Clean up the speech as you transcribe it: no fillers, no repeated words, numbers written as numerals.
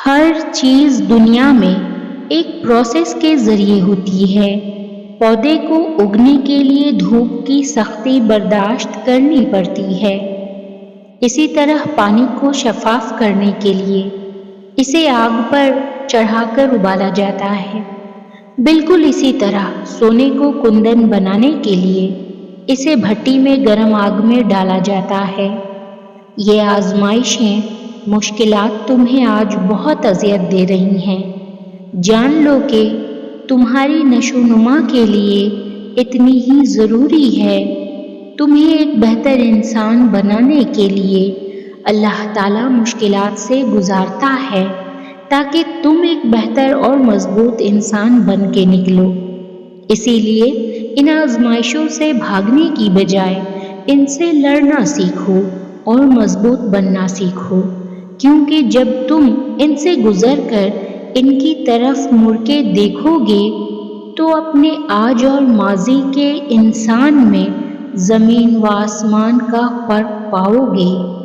ہر چیز دنیا میں ایک پروسیس کے ذریعے ہوتی ہے۔ پودے کو اگنے کے لیے دھوپ کی سختی برداشت کرنی پڑتی ہے۔ اسی طرح پانی کو شفاف کرنے کے لیے اسے آگ پر چڑھا کر ابالا جاتا ہے۔ بالکل اسی طرح سونے کو کندن بنانے کے لیے اسے بھٹی میں گرم آگ میں ڈالا جاتا ہے۔ یہ آزمائشیں، مشکلات تمہیں آج بہت اذیت دے رہی ہیں۔ جان لو کہ تمہاری نشو و نما کے لیے اتنی ہی ضروری ہے۔ تمہیں ایک بہتر انسان بنانے کے لیے اللہ تعالیٰ مشکلات سے گزارتا ہے تاکہ تم ایک بہتر اور مضبوط انسان بن کے نکلو۔ اسی لیے ان آزمائشوں سے بھاگنے کی بجائے ان سے لڑنا سیکھو اور مضبوط بننا سیکھو، کیونکہ جب تم ان سے گزر کر ان کی طرف مڑ کے دیکھو گے تو اپنے آج اور ماضی کے انسان میں زمین و آسمان کا فرق پاؤ گے۔